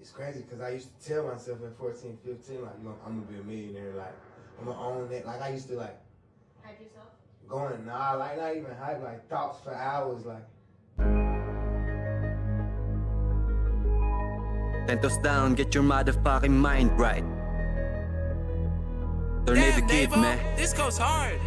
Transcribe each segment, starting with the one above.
it's crazy because I used to tell myself at 14, 15, like, you know, I'm gonna be a millionaire, like, I'm gonna own that. Like, I used to, like, Hype yourself? going, nah, like, not even hype, like, thoughts for hours, like. 10 toes down, get your motherfucking mind right. Tornado Damn, Kid, Davo, man. this goes hard.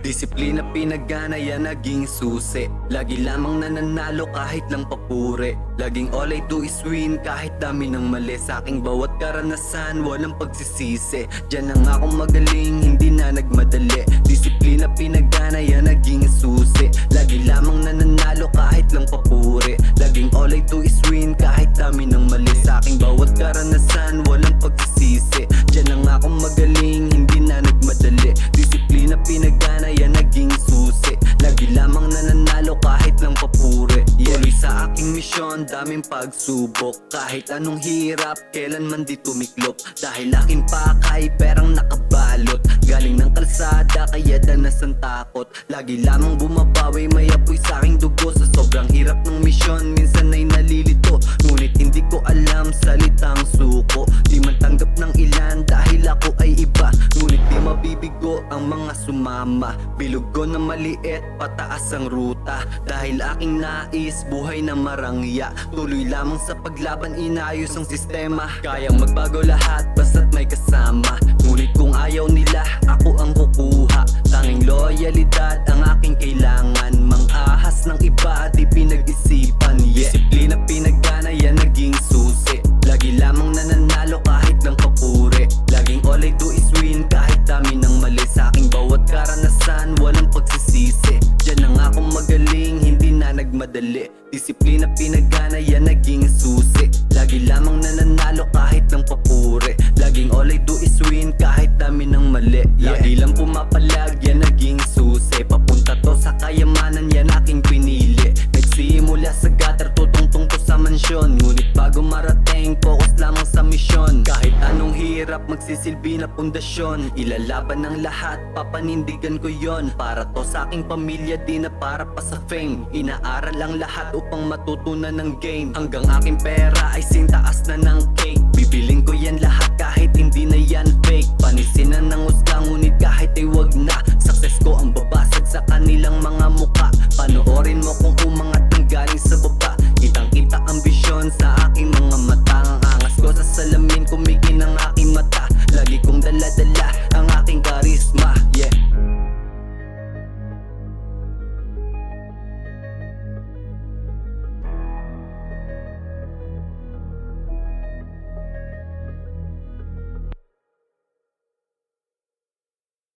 Disiplina pinagana yan naging susi. Lagi lamang nananalo kahit lang papuri. Laging all I do is win kahit dami ng mali. Sa aking bawat karanasan walang pagsisisi. Diyan lang ako magaling, hindi na nagmadali. Disiplina pinagana yan naging susi. Lagi lamang nananalo kahit lang papuri. Laging all I do is win kahit dami ng mali. Sa aking bawat karanasan walang pagsisisi. Diyan lang ako magaling, hindi na nagmadali. Disiplina pinagana yan naging susi. Lagi lamang nananalo kahit lang papuri. Tuloy sa aking misyon, daming pagsubok. Kahit anong hirap, kailanman di tumiklop. Dahil aking pakay, perang nakabalot. Galing ng kalsada, kaya danas ang takot. Lagi lamang bumabawi, may apoy sa aking dugo. Sa sobrang hirap ng misyon, minsan ay nalilito. Ngunit hindi ko alam salitang suko. Di man tanggap ng ilan dahil ako ay iba. Ngunit di mabibigo ang mga sumama. Bilog ko na maliit, pataas ang ruta. Dahil aking nais, buhay na marangya. Tuloy lamang sa paglaban, inayos ang sistema. Kayang magbago lahat, basta't may kasama. Ngunit kung ayaw nila, ako ang kukuha. Tanging loyalidad ang aking kailangan. Mang-ahas ng iba, di pinag-isipan, yeah. Disiplina pinagana, yan naging susi. Lagi lamang nananalo kahit lang papuri. Laging all I do is win kahit dami ng mali. Sa aking bawat karanasan, walang pagsisisi. Diyan lang ako magaling, hindi na nagmadali. Disiplina pinagana, yan naging susi. Lagi lamang nananalo kahit lang papuri. Laging all I do is win kahit dami ng mali, yeah. Lagi lang pumapalag, yan naging susi. Papunta to sa kayamanan, yan aking pinili. Nagsimula sa gutter, tutungtong to sa mansyon. Ngunit bago marating, focus lamang sa misyon. Kahit anong hirap, magsisilbi na pundasyon. Ilalaban ng lahat, papanindigan ko yon. Para to sa aking pamilya, di na para pa sa fame. Inaaral ang lahat upang matutunan ng game. Hanggang aking pera ay sintaas na ng